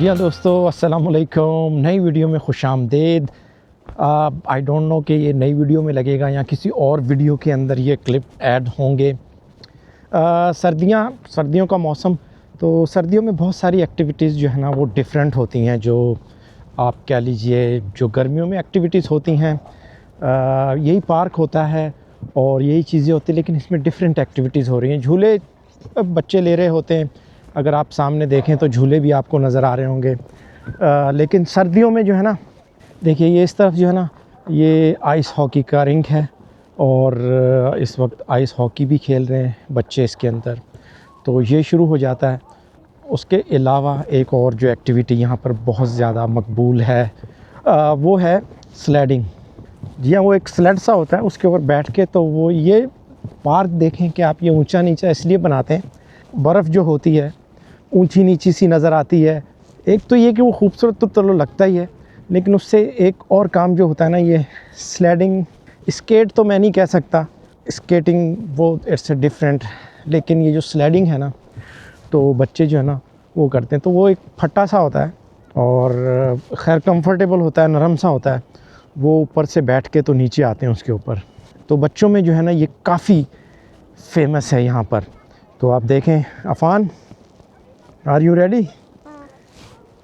जी हाँ दोस्तों, अस्सलाम वालेकुम। नई वीडियो में खुश आमदेद। आई डोंट नो कि ये नई वीडियो में लगेगा या किसी और वीडियो के अंदर ये क्लिप ऐड होंगे। सर्दियों का मौसम, तो सर्दियों में बहुत सारी एक्टिविटीज़ जो है ना वो डिफरेंट होती हैं। जो आप कह लीजिए जो गर्मियों में एक्टिविटीज़ होती हैं, यही पार्क होता है और यही चीज़ें होती हैं, लेकिन इसमें डिफरेंट एक्टिविटीज़ हो रही हैं। झूले बच्चे ले रहे होते हैं, अगर आप सामने देखें तो झूले भी आपको नज़र आ रहे होंगे। लेकिन सर्दियों में जो है ना, देखिए ये इस तरफ जो है ना ये आइस हॉकी का रिंग है और इस वक्त आइस हॉकी भी खेल रहे हैं बच्चे इसके अंदर, तो ये शुरू हो जाता है। उसके अलावा एक और जो एक्टिविटी यहाँ पर बहुत ज़्यादा मकबूल है वो है स्लेडिंग। जी हाँ, वो एक स्लेड सा होता है, उसके ऊपर बैठ के, तो वो ये पार्क देखें कि आप ये ऊंचा नीचा इसलिए बनाते हैं, बर्फ़ जो होती है ऊंची नीची सी नज़र आती है। एक तो ये कि वो खूबसूरत तो चलो लगता ही है, लेकिन उससे एक और काम जो होता है ना, ये स्लेडिंग, स्केट तो मैं नहीं कह सकता, स्केटिंग वो इट्स डिफरेंट, लेकिन ये जो स्लेडिंग है ना, तो बच्चे जो है ना वो करते हैं। तो वो एक फट्टा सा होता है और खैर कंफर्टेबल होता है, नरम सा होता है। वो ऊपर से बैठ के तो नीचे आते हैं उसके ऊपर। तो बच्चों में जो है ना ये काफ़ी फेमस है यहाँ पर। तो आप देखें, Afan are you ready?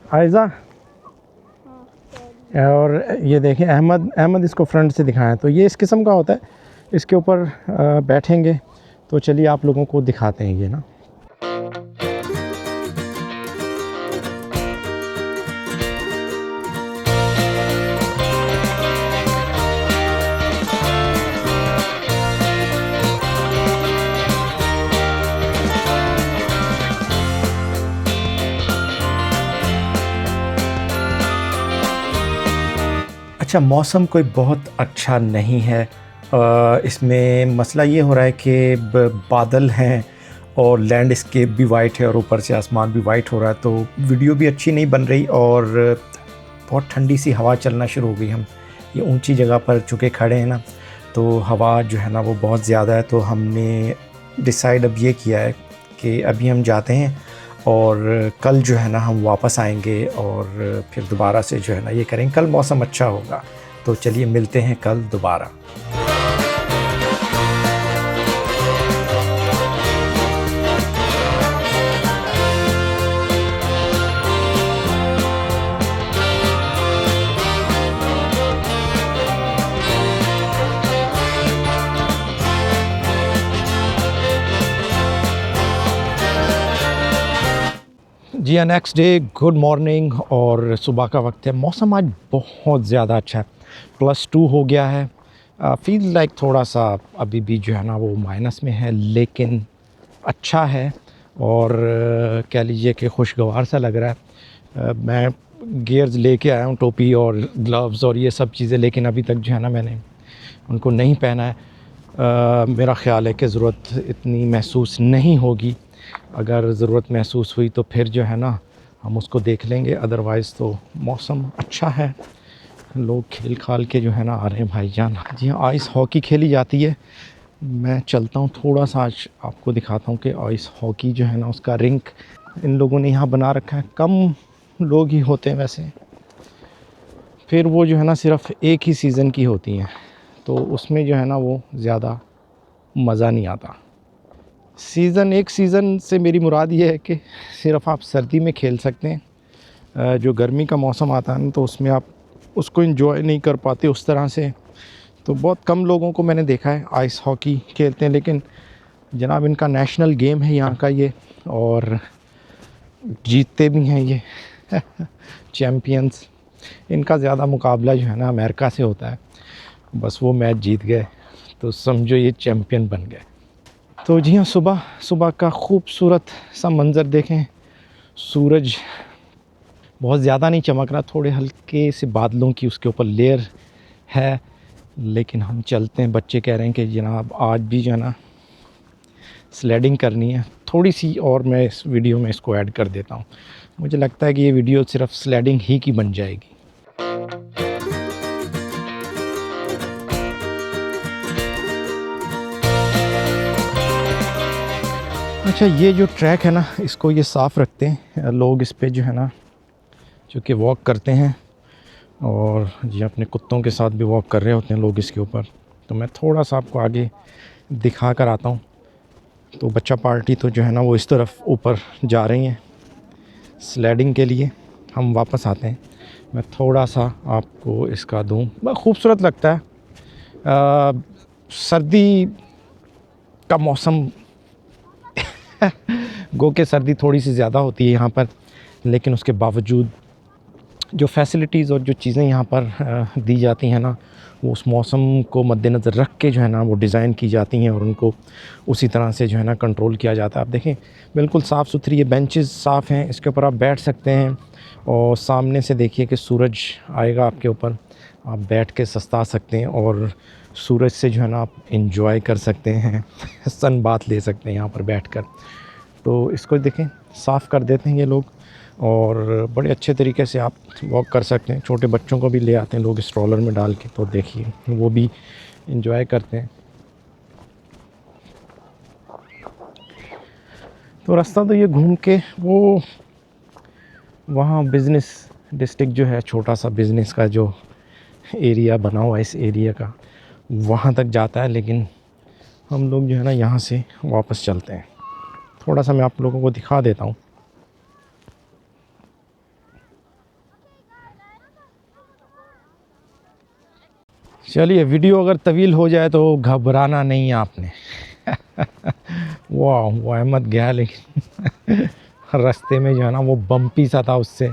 Aiza, और ये देखें अहमद इसको फ्रंट से दिखाएं। तो ये इस किस्म का होता है, इसके ऊपर बैठेंगे। तो चलिए आप लोगों को दिखाते हैं ये ना। अच्छा, मौसम कोई बहुत अच्छा नहीं है। इसमें मसला ये हो रहा है कि बादल हैं और लैंडस्केप भी वाइट है और ऊपर से आसमान भी वाइट हो रहा है, तो वीडियो भी अच्छी नहीं बन रही। और बहुत ठंडी सी हवा चलना शुरू हो गई। हम ये ऊंची जगह पर चुके खड़े हैं ना, तो हवा जो है ना वो बहुत ज़्यादा है। तो हमने डिसाइड अब ये किया है कि अभी हम जाते हैं और कल जो है ना हम वापस आएंगे और फिर दोबारा से जो है ना ये करेंगे। कल मौसम अच्छा होगा, तो चलिए मिलते हैं कल दोबारा। जी हाँ, नेक्स्ट डे, गुड मॉर्निंग और सुबह का वक्त है। मौसम आज बहुत ज़्यादा अच्छा है, +2 हो गया है। फील लाइक थोड़ा सा अभी भी जो है ना वो माइनस में है, लेकिन अच्छा है और कह लीजिए कि खुशगवार सा लग रहा है। मैं गियर्स लेके आया हूँ, टोपी और ग्लव्स और ये सब चीज़ें, लेकिन अभी तक जो है ना मैंने उनको नहीं पहना है। मेरा ख़्याल है कि ज़रूरत इतनी महसूस नहीं होगी। अगर ज़रूरत महसूस हुई तो फिर जो है ना हम उसको देख लेंगे, अदरवाइज़ तो मौसम अच्छा है। लोग खेल खाल के जो है ना आ रहे हैं भाईजान। जी हाँ, आइस हॉकी खेली जाती है। मैं चलता हूँ थोड़ा सा, आज आपको दिखाता हूँ कि आइस हॉकी जो है ना उसका रिंक इन लोगों ने यहाँ बना रखा है। कम लोग ही होते हैं वैसे, फिर वो जो है ना सिर्फ़ एक ही सीज़न की होती हैं, तो उसमें जो है ना वो ज़्यादा मज़ा नहीं आता। एक सीज़न से मेरी मुराद ये है कि सिर्फ़ आप सर्दी में खेल सकते हैं। जो गर्मी का मौसम आता है ना, तो उसमें आप उसको एंजॉय नहीं कर पाते उस तरह से। तो बहुत कम लोगों को मैंने देखा है आइस हॉकी खेलते हैं, लेकिन जनाब इनका नेशनल गेम है यहाँ का ये, और जीतते भी हैं ये चैम्पियंस। इनका ज़्यादा मुकाबला जो है ना अमेरिका से होता है, बस वो मैच जीत गए तो समझो ये चैम्पियन बन गए। तो जी हाँ, सुबह का खूबसूरत सा मंज़र देखें। सूरज बहुत ज़्यादा नहीं चमक रहा, थोड़े हल्के से बादलों की उसके ऊपर लेयर है, लेकिन हम चलते हैं। बच्चे कह रहे हैं कि जनाब आज भी जो है ना स्लेडिंग करनी है थोड़ी सी, और मैं इस वीडियो में इसको ऐड कर देता हूँ। मुझे लगता है कि ये वीडियो सिर्फ स्लेडिंग ही की बन जाएगी। अच्छा, ये जो ट्रैक है ना इसको ये साफ़ रखते हैं लोग, इस पे जो है ना जो कि वॉक करते हैं और ये अपने कुत्तों के साथ भी वॉक कर रहे होते हैं लोग इसके ऊपर। तो मैं थोड़ा सा आपको आगे दिखा कर आता हूँ। तो बच्चा पार्टी तो जो है ना वो इस तरफ ऊपर जा रही हैं स्लाइडिंग के लिए। हम वापस आते हैं, मैं थोड़ा सा आपको इसका दूँ। बहुत खूबसूरत लगता है। सर्दी का मौसम गो के सर्दी थोड़ी सी ज़्यादा होती है यहाँ पर, लेकिन उसके बावजूद जो फैसिलिटीज़ और जो चीज़ें यहाँ पर दी जाती हैं ना, वो उस मौसम को मद्देनज़र रख के जो है ना वो डिज़ाइन की जाती हैं और उनको उसी तरह से जो है ना कंट्रोल किया जाता है। आप देखें बिल्कुल साफ़ सुथरी, ये बेंचेस साफ़ हैं, इसके ऊपर आप बैठ सकते हैं और सामने से देखिए कि सूरज आएगा आपके ऊपर, आप बैठ के सस्ता सकते हैं और सूरज से जो है ना आप एंजॉय कर सकते हैं सन बाथ ले सकते हैं यहाँ पर बैठकर। तो इसको देखें साफ़ कर देते हैं ये लोग और बड़े अच्छे तरीके से आप वॉक कर सकते हैं। छोटे बच्चों को भी ले आते हैं लोग स्ट्रॉलर में डाल के, तो देखिए वो भी एंजॉय करते हैं। तो रास्ता तो ये घूम के वो वहाँ बिज़नेस डिस्ट्रिक्ट जो है, छोटा सा बिज़नेस का जो एरिया बना हुआ है इस एरिया का, वहाँ तक जाता है। लेकिन हम लोग जो है ना यहाँ से वापस चलते हैं। थोड़ा सा मैं आप लोगों को दिखा देता हूँ। चलिए, वीडियो अगर तवील हो जाए तो घबराना नहीं है आपने वाह, वो अहमद गया लेकिन रास्ते में जो है ना वो बम्पी सा था, उससे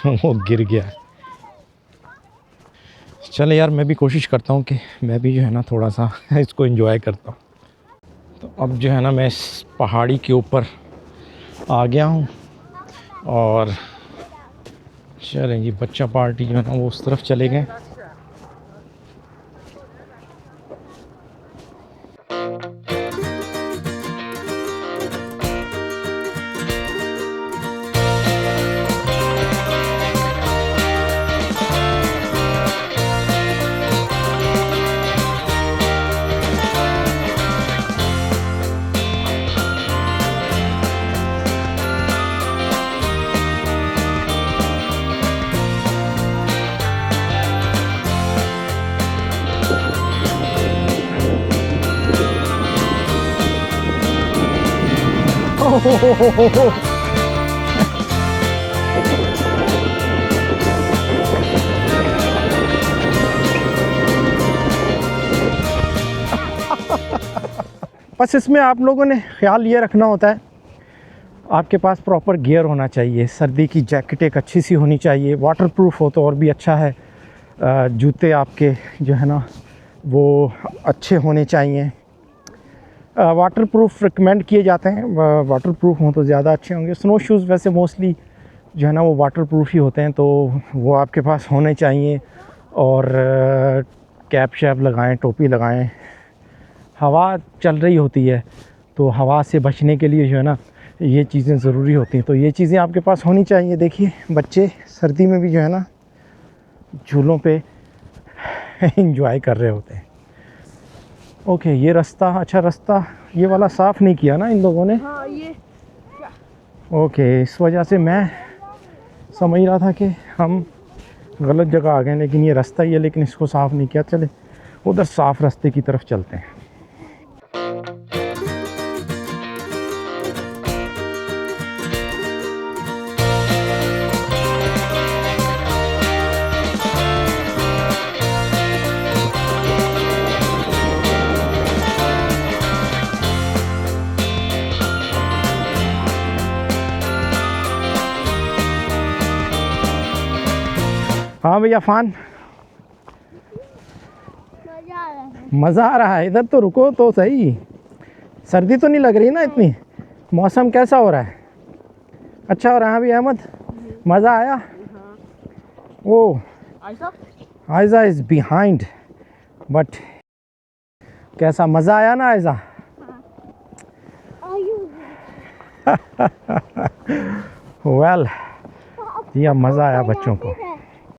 वो गिर गया। चले यार, मैं भी कोशिश करता हूँ कि मैं भी जो है ना थोड़ा सा इसको एंजॉय करता हूँ। तो अब जो है ना मैं इस पहाड़ी के ऊपर आ गया हूँ और चलें जी, बच्चा पार्टी जो है ना वो उस तरफ चले गए। बस इसमें आप लोगों ने ख्याल ये रखना होता है, आपके पास प्रॉपर गियर होना चाहिए। सर्दी की जैकेट एक अच्छी सी होनी चाहिए, वाटरप्रूफ हो तो और भी अच्छा है। जूते आपके जो है ना वो अच्छे होने चाहिए। वाटरप्रूफ रिकमेंड किए जाते हैं, वाटरप्रूफ हों तो ज़्यादा अच्छे होंगे। स्नो शूज़ वैसे मोस्टली जो है ना वो वाटरप्रूफ ही होते हैं, तो वो आपके पास होने चाहिए। और कैप शैप लगाएं, टोपी लगाएं। हवा चल रही होती है तो हवा से बचने के लिए जो है ना ये चीज़ें ज़रूरी होती हैं, तो ये चीज़ें आपके पास होनी चाहिए। देखिए बच्चे सर्दी में भी जो है ना झूलों पे एंजॉय कर रहे होते हैं। ओके, ये रास्ता, अच्छा रास्ता ये वाला साफ़ नहीं किया ना इन लोगों ने। हाँ, ये ओके, इस वजह से मैं समझ रहा था कि हम गलत जगह आ गए, लेकिन ये रास्ता ही है, लेकिन इसको साफ़ नहीं किया। चले उधर साफ़ रास्ते की तरफ चलते हैं। हाँ भैया फ़ान, मजा आ रहा है। मज़ा आ रहा है। इधर तो रुको तो सही, सर्दी तो नहीं लग रही ना इतनी। मौसम कैसा हो रहा है? अच्छा हो रहा है भी अहमद, मज़ा आया? ओ, आयज़ा इज़ बिहाइंड, बट कैसा मज़ा आया ना आयज़ा? वेल, यह मज़ा आया बच्चों को।